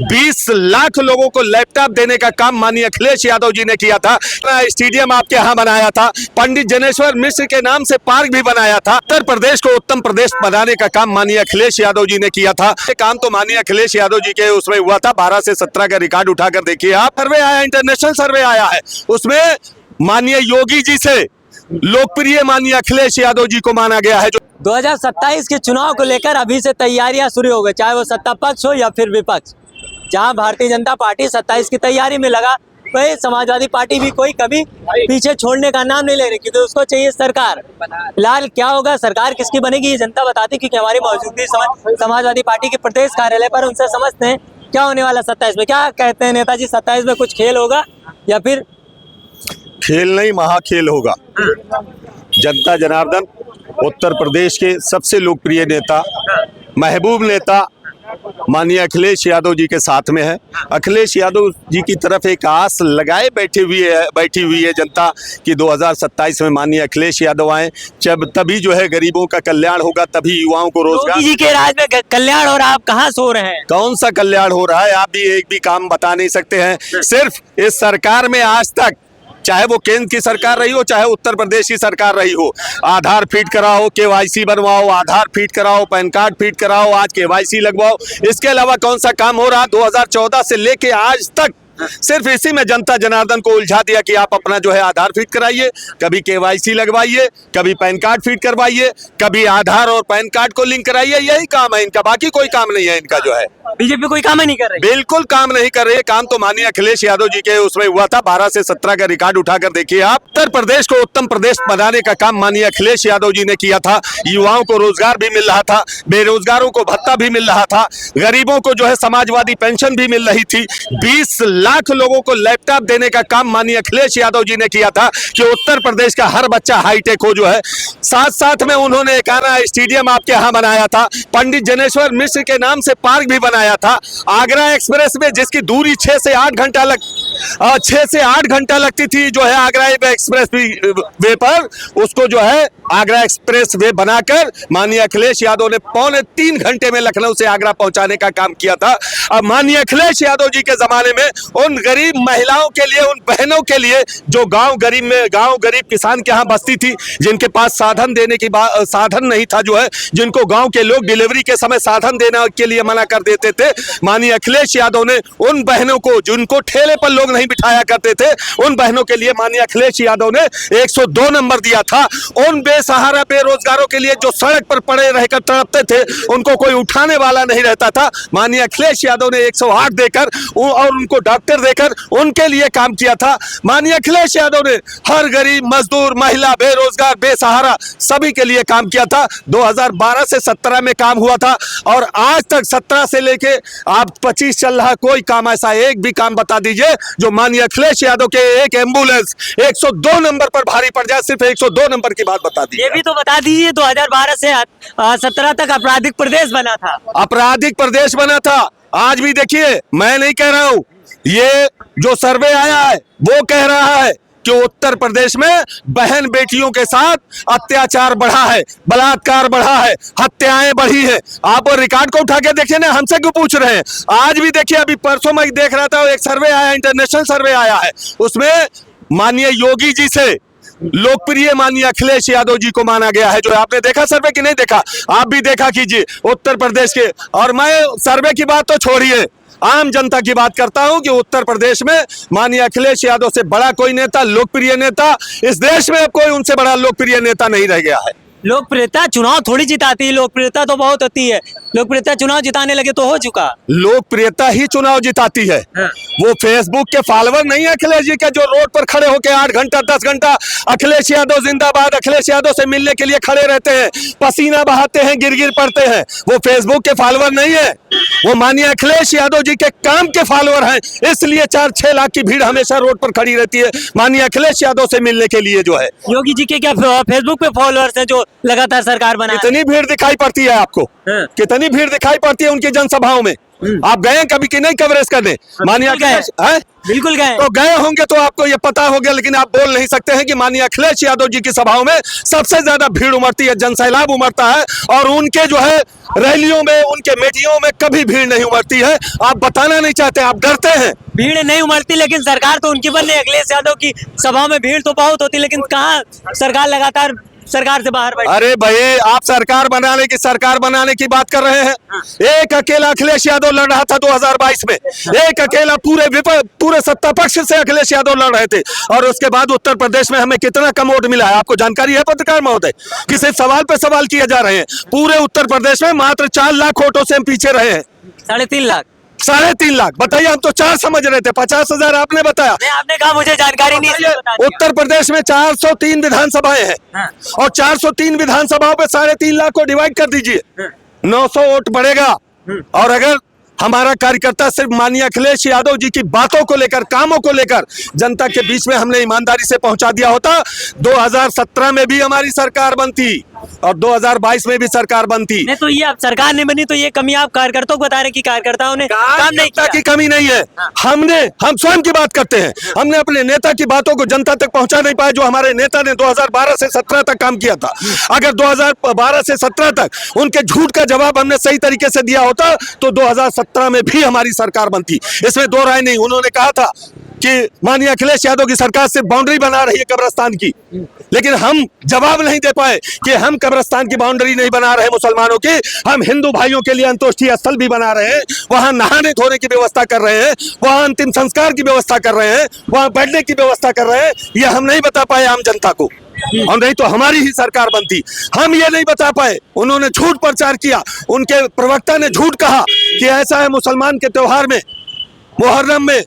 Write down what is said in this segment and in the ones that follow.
20 लाख लोगों को लैपटॉप देने का काम माननीय अखिलेश यादव जी ने किया था। स्टेडियम आपके यहाँ बनाया था, पंडित जनेश्वर मिश्र के नाम से पार्क भी बनाया था। उत्तर प्रदेश को उत्तम प्रदेश बनाने का काम माननीय अखिलेश यादव जी ने किया था। ये काम तो माननीय अखिलेश यादव जी के उसमें हुआ था। 12 से 17 का रिकॉर्ड उठाकर देखिए आप। सर्वे आया, इंटरनेशनल सर्वे आया है, उसमें माननीय योगी जी से लोकप्रिय माननीय अखिलेश यादव जी को माना गया है। जो 2027 के चुनाव को लेकर अभी से तैयारियां शुरू हो गई, चाहे वो सत्ता पक्ष हो या फिर विपक्ष। जहां भारतीय जनता पार्टी 27 की तैयारी में लगा, वही समाजवादी पार्टी भी कोई कभी पीछे छोड़ने का नाम नहीं ले रही, क्योंकि उसको चाहिए सरकार। फिलहाल क्या होगा, सरकार किसकी बनेगी, ये जनता बताती, क्योंकि हमारी मौजूदगी समाजवादी पार्टी के प्रदेश कार्यालय पर उनसे समझते हैं क्या होने वाला 27 में। क्या कहते हैं नेताजी, 27 में कुछ खेल होगा या फिर खेल नहीं, महाखेल होगा। जनता जनार्दन उत्तर प्रदेश के सबसे लोकप्रिय नेता, महबूब नेता माननीय अखिलेश यादव जी के साथ में है। अखिलेश यादव जी की तरफ एक आस लगाए बैठी हुई है जनता कि 2027 में माननीय अखिलेश यादव आए, जब तभी जो है गरीबों का कल्याण होगा, तभी युवाओं को रोजगार। जी के राज में कल्याण हो रहा है, आप कहाँ सो रहे हैं? कौन सा कल्याण हो रहा है, आप भी एक भी काम बता नहीं सकते हैं। सिर्फ इस सरकार में आज तक, चाहे वो केंद्र की सरकार रही हो, चाहे उत्तर प्रदेश की सरकार रही हो, आधार फीड कराओ, केवाईसी बनवाओ, आधार फीड कराओ, पैन कार्ड फीड कराओ, आज केवाईसी लगवाओ, इसके अलावा कौन सा काम हो रहा? 2014 से लेके आज तक सिर्फ इसी में जनता जनार्दन को उलझा दिया कि आप अपना जो है आधार फीड कराइए, कभी केवाईसी लगवाइए, कभी पैन कार्ड फीड करवाइए, कभी आधार और पैन कार्ड को लिंक कराइए। यही काम है इनका, बाकी कोई काम नहीं है इनका जो है। बीजेपी कोई काम ही नहीं कर रही, बिल्कुल काम नहीं कर रही है। काम तो माननीय अखिलेश यादव जी के उसमें हुआ था। 12 से 17 का रिकॉर्ड उठाकर देखिए आप। उत्तर प्रदेश को उत्तम प्रदेश बनाने का काम माननीय अखिलेश यादव जी ने किया था। युवाओं को रोजगार भी मिल रहा था, बेरोजगारों को भत्ता भी मिल रहा था, गरीबों को जो है समाजवादी पेंशन भी मिल रही थी। 20 लाख लोगों को लैपटॉप देने का काम माननीय अखिलेश यादव जी ने किया था कि उत्तर प्रदेश का हर बच्चा हाईटेक हो जो है। साथ साथ में उन्होंने एक स्टेडियम आपके यहाँ बनाया था, पंडित जनेश्वर मिश्र के नाम से पार्क भी बनाया था। आगरा एक्सप्रेस में जिसकी दूरी 6 से 8 घंटा लगती थी जो है आगरा एक्सप्रेस वे पर, उसको जो है आगरा एक्सप्रेस वे बनाकर माननीय अखिलेश यादव ने 2.25 घंटे में लखनऊ से आगरा पहुंचाने का काम किया था। अब माननीय अखिलेश यादव जी के जमाने में उन गरीब महिलाओं के लिए, उन बहनों के लिए जो गांव गरीब किसान के यहाँ बसती थी, जिनके पास साधन देने की साधन नहीं था जो है, जिनको गांव के लोग डिलीवरी के समय साधन देने के लिए मना कर देते थे, माननीय अखिलेश यादव ने उन बहनों को, जिनको ठेले पर लोग नहीं बिठाया करते थे, उन बहनों के लिए माननीय अखिलेश यादव ने 102 नंबर दिया था। उन बेसहारा बेरोजगारों के लिए जो सड़क पर पड़े रहकर तड़पते थे, उनको कोई उठाने वाला नहीं रहता था, माननीय अखिलेश यादव ने 108 देकर और उनको डॉक्टर देकर उनके लिए काम किया था। माननीय अखिलेश यादव ने हर गरीब, मजदूर, महिला, बेरोजगार, बेसहारा सभी के लिए काम किया था। 2012 से 17 में काम हुआ था और आज तक 17 से लेके आप 25 चल रहा, कोई काम ऐसा एक भी काम बता दीजिए जो माननीय अखिलेश यादव के एक एम्बुलेंस 102 नंबर पर भारी पड़ जाए। सिर्फ 102 नंबर की बात बता दी। ये भी तो बता दीजिए, 2012 से 17 तक आपराधिक प्रदेश बना था। आपराधिक प्रदेश बना था। आज भी देखिए, मैं नहीं कह रहा हूं, ये जो सर्वे आया है वो कह रहा है कि उत्तर प्रदेश में बहन बेटियों के साथ अत्याचार बढ़ा है, बलात्कार बढ़ा है, हत्याएं बढ़ी है। आप रिकॉर्ड को उठा के देखिए ना, हमसे क्यों पूछ रहे हैं? आज भी देखिए, अभी परसों मैं देख रहा था, एक सर्वे आया, इंटरनेशनल सर्वे आया है, उसमें माननीय योगी जी से लोकप्रिय माननीय अखिलेश यादव जी को माना गया है। जो आपने देखा सर्वे कि नहीं देखा? आप भी देखा कीजिए उत्तर प्रदेश के। और मैं सर्वे की बात तो छोड़िए, आम जनता की बात करता हूं कि उत्तर प्रदेश में माननीय अखिलेश यादव से बड़ा कोई नेता, लोकप्रिय नेता इस देश में अब कोई उनसे बड़ा लोकप्रिय नेता नहीं रह गया है। लोकप्रियता चुनाव थोड़ी जिताती है, लोकप्रियता तो बहुत होती है। लोकप्रियता चुनाव जिताने लगे तो हो चुका। लोकप्रियता ही चुनाव जिताती है। वो फेसबुक के फॉलोअर नहीं है अखिलेश जी के, जो रोड पर खड़े होकर 8 घंटा 10 घंटा अखिलेश यादव जिंदाबाद, अखिलेश यादव से मिलने के लिए खड़े रहते हैं, पसीना बहाते हैं, गिर पड़ते हैं। वो फेसबुक के फॉलोअर नहीं है, वो माननीय अखिलेश यादव जी के काम के फॉलोअर हैं। इसलिए 4-6 लाख की भीड़ हमेशा रोड पर खड़ी रहती है माननीय अखिलेश यादव से मिलने के लिए जो है। योगी जी के क्या फेसबुक पे फॉलोअर्स हैं जो लगातार सरकार बना? कितनी भीड़ दिखाई पड़ती है आपको? कितनी भीड़ दिखाई पड़ती है उनकी जनसभाओं में? आप गए कभी कि नहीं कवरेज करने? माननीय बिल्कुल गए। अखिलेश हैं? बिल्कुल गए। तो गए होंगे तो आपको ये पता हो गया, लेकिन आप बोल नहीं सकते हैं कि माननीय अखिलेश यादव जी की सभाओं में सबसे ज्यादा भीड़ उमड़ती है, जनसैलाब उमड़ता है, और उनके जो है रैलियों में, उनके मीटिंगों में कभी भीड़ नहीं उमड़ती है। आप बताना नहीं चाहते, आप डरते हैं। भीड़ नहीं उमड़ती, लेकिन सरकार तो उनकी बन रही है। अखिलेश यादव की सभाओं में भीड़ तो बहुत होती, लेकिन कहाँ सरकार लगातार सरकार से बाहर बैठी। अरे भाई, आप सरकार बनाने की बात कर रहे हैं। एक अकेला अखिलेश यादव लड़ रहा था 2022 में, एक अकेला पूरे सत्ता पक्ष से अखिलेश यादव लड़ रहे थे, और उसके बाद उत्तर प्रदेश में हमें कितना कम वोट मिला है आपको जानकारी है पत्रकार महोदय? कि सिर्फ सवाल पे सवाल किए जा रहे हैं। पूरे उत्तर प्रदेश में मात्र 4 लाख वोटों से हम पीछे रहे हैं। 3.5 लाख। 3.5 लाख बताइए, हम तो 4 समझ रहे थे, 50,000 आपने बताया। नहीं, आपने कहा मुझे जानकारी नहीं, इसलिए बता दिया। उत्तर प्रदेश में 403 विधानसभाएं हैं, हाँ। और 403 विधानसभाओं पे 3.5 लाख को डिवाइड कर दीजिए, 900 वोट बढ़ेगा। और अगर हमारा कार्यकर्ता सिर्फ माननीय अखिलेश यादव जी की बातों को लेकर, कामों को लेकर जनता के बीच में हमने ईमानदारी से पहुंचा दिया होता, 2017 में भी हमारी सरकार बनती और 2022 में भी सरकार बनती। नहीं, तो ये अब सरकार नहीं बनी, तो ये कमी आप कार्यकर्ताओं को बता रहे कि कार्यकर्ताओं ने काम नहीं किया। की कमी नहीं है। हम स्वयं की बात करते हैं। हमने अपने नेता की बातों को जनता तक पहुंचा नहीं पाया, जो हमारे नेता ने 2012 से 17 तक काम किया था। अगर 2012 से 17 तक उनके झूठ का जवाब हमने सही तरीके से दिया होता, तो 2017 में भी हमारी सरकार बनती, इसमें दो राय नहीं। उन्होंने कहा था कि माननीय अखिलेश यादव की सरकार सिर्फ बाउंड्री बना रही है कब्रिस्तान की, लेकिन हम जवाब नहीं दे पाए कि हम कब्रिस्तान की बाउंड्री नहीं बना रहे मुसलमानों की, हम हिंदू भाइयों के लिए अंतोष्टि स्थल भी बना रहे हैं, वहां नहाने धोने की व्यवस्था कर रहे हैं, वहां अंतिम संस्कार की व्यवस्था कर रहे हैं, वहां बैठने की व्यवस्था कर रहे हैं। यह हम नहीं बता पाए आम जनता को, और नहीं तो हमारी ही सरकार बनती। हम ये नहीं बता पाए, उन्होंने झूठ प्रचार किया, उनके प्रवक्ता ने झूठ कहा कि ऐसा है मुसलमान के त्योहार में, मुहर्रम में,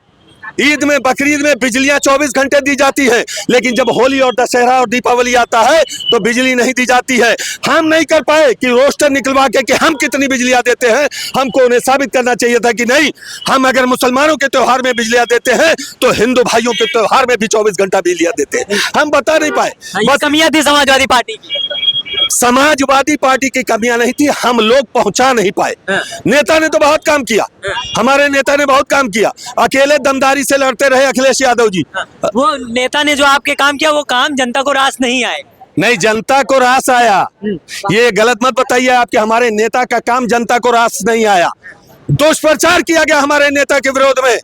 ईद में, बकरीद में बिजलियां 24 घंटे दी जाती है, लेकिन जब होली और दशहरा और दीपावली आता है तो बिजली नहीं दी जाती है। हम नहीं कर पाए कि रोस्टर निकलवा के कि हम कितनी बिजलियां देते हैं। हमको उन्हें साबित करना चाहिए था कि नहीं, हम अगर मुसलमानों के त्योहार में बिजलियां देते हैं तो हिंदू भाइयों के त्योहार में भी 24 घंटा बिजलियां देते हैं। हम बता नहीं पाए। बस कमियां थी समाजवादी पार्टी की। समाजवादी पार्टी की कमियां नहीं थी, हम लोग पहुंचा नहीं पाए। नेता ने तो बहुत काम किया, हमारे नेता ने बहुत काम किया, अकेले दमदारी से लड़ते रहे अखिलेश यादव जी। वो नेता ने जो आपके काम किया, वो काम जनता को रास नहीं आए। नहीं, जनता को रास आया, ये गलत मत बताइए आपके हमारे नेता का काम जनता को रास नहीं आया। दुष्प्रचार किया गया हमारे नेता के विरोध में,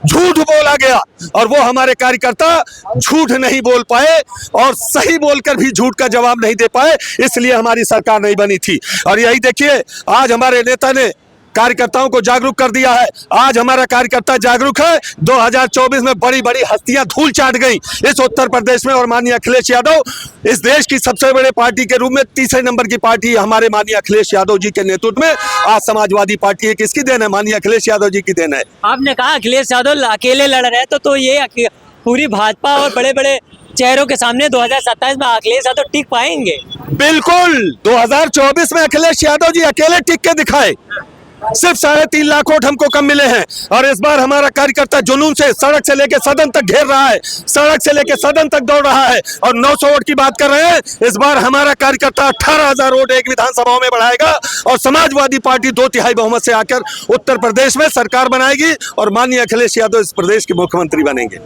झूठ बोला गया, और वो हमारे कार्यकर्ता झूठ नहीं बोल पाए और सही बोलकर भी झूठ का जवाब नहीं दे पाए, इसलिए हमारी सरकार नहीं बनी थी। और यही देखिए, आज हमारे नेता ने कार्यकर्ताओं को जागरूक कर दिया है। आज हमारा कार्यकर्ता जागरूक है। 2024 में बड़ी बड़ी हस्तियां धूल चाट गई इस उत्तर प्रदेश में, और माननीय अखिलेश यादव इस देश की सबसे बड़े पार्टी के रूप में तीसरे नंबर की पार्टी हमारे माननीय अखिलेश यादव जी के नेतृत्व में आज समाजवादी पार्टी है। किसकी देन है? माननीय अखिलेश यादव जी की देन है। आपने कहा अखिलेश यादव अकेले लड़ रहे हैं, तो ये पूरी भाजपा और बड़े बड़े चेहरों के सामने 2027 में अखिलेश यादव टिक पाएंगे? बिल्कुल, 2024 में अखिलेश यादव जी अकेले टिक के दिखाए। सिर्फ 3.5 लाख वोट हमको कम मिले हैं, और इस बार हमारा कार्यकर्ता जुनून से सड़क से लेकर सदन तक घेर रहा है, सड़क से लेकर सदन तक दौड़ रहा है, और 900 वोट की बात कर रहे हैं। इस बार हमारा कार्यकर्ता 18,000 वोट एक विधानसभाओं में बढ़ाएगा, और समाजवादी पार्टी 2/3 बहुमत से आकर उत्तर प्रदेश में सरकार बनाएगी, और माननीय अखिलेश यादव इस प्रदेश के मुख्यमंत्री बनेंगे।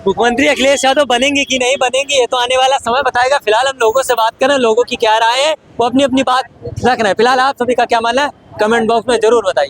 मुख्यमंत्री अखिलेश यादव बनेंगे कि नहीं बनेंगे, ये तो आने वाला समय बताएगा। फिलहाल हम लोगों से बात करें, लोगों की क्या राय है, वो अपनी अपनी बात रख रहे हैं। फिलहाल आप सभी का क्या मानना है, कमेंट बॉक्स में जरूर बताइए।